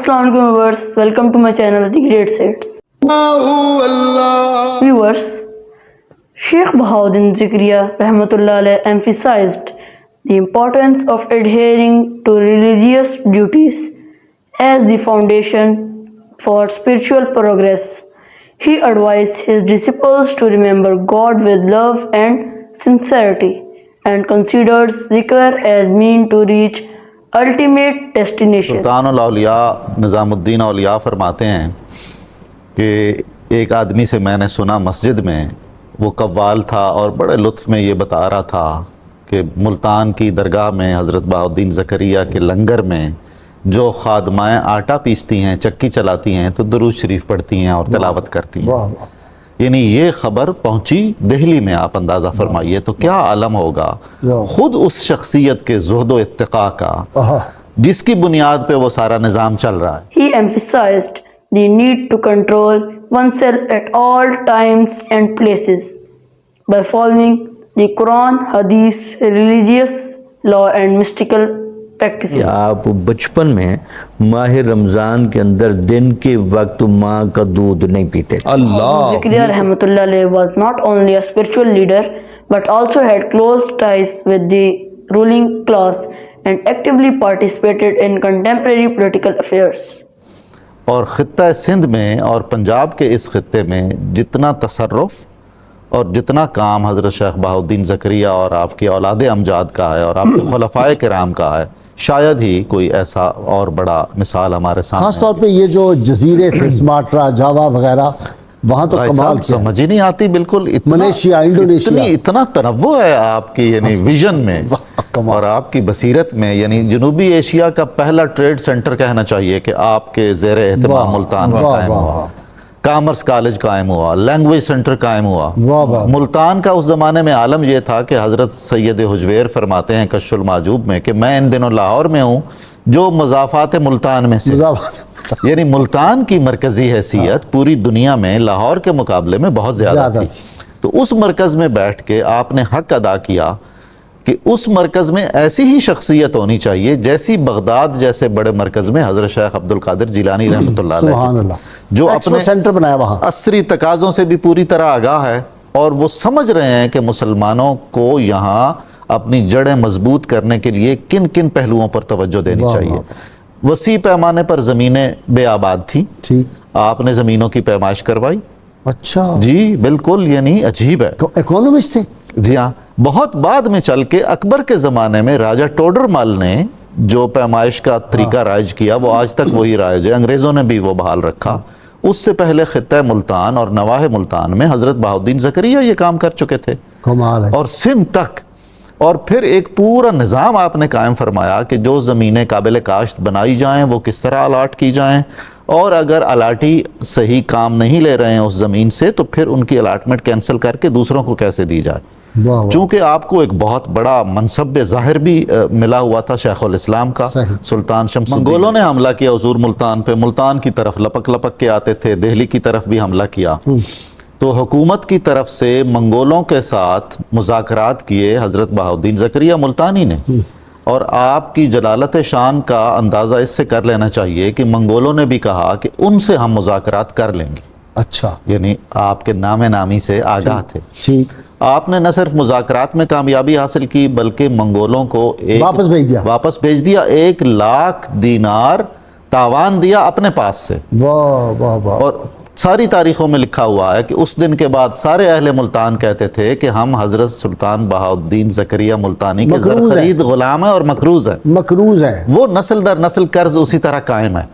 Assalamu alaikum viewers, welcome to my channel The Great Sets. Viewers, Sheikh Bahauddin Zakaria Rahmatullah Alayh emphasized the importance of adhering to religious duties as the foundation for spiritual progress. He advised his disciples to remember God with love and sincerity and considered zikr as mean to reach ultimate destination. سلطان الاولیاء نظام الدین اولیاء فرماتے ہیں کہ ایک آدمی سے میں نے سنا مسجد میں، وہ قوال تھا اور بڑے لطف میں یہ بتا رہا تھا کہ ملتان کی درگاہ میں حضرت بہاؤدین زکریا کے لنگر میں جو خادمائیں آٹا پیستی ہیں، چکی چلاتی ہیں تو درود شریف پڑھتی ہیں اور تلاوت کرتی ہیں. یعنی یہ خبر پہنچی دہلی میں، آپ اندازہ فرمائیے تو کیا عالم ہوگا خود اس شخصیت کے زہد و اتقاء کا جس کی بنیاد پہ وہ سارا نظام چل رہا ہے. He emphasized the need to control oneself at all times and places by following the Quran, Hadith, religious law and mystical practices. آپ بچپن میں ماہ رمضان کے اندر دن کے وقت ماں کا دودھ نہیں پیتے. Zakaria Rahmatullah Alayh was not only a spiritual leader but also had close ties with the ruling class and actively participated in contemporary political affairs. اور خطہ سندھ میں اور پنجاب کے اس خطے میں جتنا تصرف اور جتنا کام حضرت شیخ بہاؤدین زکریا اور آپ کی اولاد امجاد کا ہے اور آپ کے خلفائے کرام کا ہے، شاید ہی کوئی ایسا اور بڑا مثال ہمارے سامنے. خاص طور پہ یہ جو جزیرے تھے سماٹرا، جاوا وغیرہ، وہاں تو کمال کیا. سمجھ ہی نہیں آتی بالکل. ملیشیا، انڈونیشیا، اتنا تنوع ہے آپ کی یعنی ویژن میں اور آپ کی بصیرت میں. یعنی جنوبی ایشیا کا پہلا ٹریڈ سینٹر کہنا چاہیے کہ آپ کے زیر اہتمام ملتان میں قائم ہوا. کامرس کالج قائم ہوا، لینگویج سینٹر قائم ہوا. ملتان کا اس زمانے میں عالم یہ تھا کہ حضرت سید حجویر فرماتے ہیں کشف المعجوب میں کہ میں ان دنوں لاہور میں ہوں جو مضافات ملتان میں سے، یعنی ملتان کی مرکزی حیثیت پوری دنیا میں لاہور کے مقابلے میں بہت زیادہ تھی. تو اس مرکز میں بیٹھ کے آپ نے حق ادا کیا کہ اس مرکز میں ایسی ہی شخصیت ہونی چاہیے جیسی بغداد جیسے بڑے مرکز میں حضرت شیخ عبدالقادر جیلانی رحمۃ اللہ علیہ جو اپنے سینٹر بنایا وہاں، عصری تقاضوں سے بھی پوری طرح آگاہ ہے اور وہ سمجھ رہے ہیں کہ مسلمانوں کو یہاں اپنی جڑیں مضبوط کرنے کے لیے کن کن پہلوؤں پر توجہ دینی چاہیے. وسیع پیمانے پر زمینیں بے آباد تھیں، آپ نے زمینوں کی پیمائش کروائی. اچھا جی بالکل، یعنی عجیب ہے. اکونومسٹ تھے. جی ہاں. بہت بعد میں چل کے اکبر کے زمانے میں راجہ ٹوڈر مال نے جو پیمائش کا طریقہ رائج کیا وہ آج تک وہی رائج ہے. انگریزوں نے بھی وہ بحال رکھا. اس سے پہلے خطہ ملتان اور نواح ملتان میں حضرت بہاؤدین زکریا یہ کام کر چکے تھے اور سندھ تک. اور پھر ایک پورا نظام آپ نے قائم فرمایا کہ جو زمینیں قابل کاشت بنائی جائیں وہ کس طرح الاٹ کی جائیں، اور اگر الاٹی صحیح کام نہیں لے رہے ہیں اس زمین سے تو پھر ان کی الاٹمنٹ کینسل کر کے دوسروں کو کیسے دی جائے. چونکہ آپ کو ایک بہت بڑا منصب ظاہر بھی ملا ہوا تھا شیخ الاسلام کا، سلطان شمس الدین. منگولوں نے حملہ کیا حضور ملتان پہ، ملتان کی طرف لپک لپک کے آتے تھے، دہلی کی طرف بھی حملہ کیا. تو حکومت کی طرف سے منگولوں کے ساتھ مذاکرات کیے حضرت بہاؤدین زکریا ملتانی نے. اور آپ کی جلالت شان کا اندازہ اس سے کر لینا چاہیے کہ منگولوں نے بھی کہا کہ ان سے ہم مذاکرات کر لیں گے. اچھا، یعنی آپ کے نام نامی سے آگاہ تھے. آپ نے نہ صرف مذاکرات میں کامیابی حاصل کی بلکہ منگولوں کو واپس بھیج دیا. 1,00,000 دینار تاوان دیا اپنے پاس سے. اور ساری تاریخوں میں لکھا ہوا ہے کہ اس دن کے بعد سارے اہل ملتان کہتے تھے کہ ہم حضرت سلطان بہاؤدین زکریا ملتانی کے زرخرید غلام ہیں اور مقروض ہیں. وہ نسل در نسل قرض اسی طرح قائم ہے.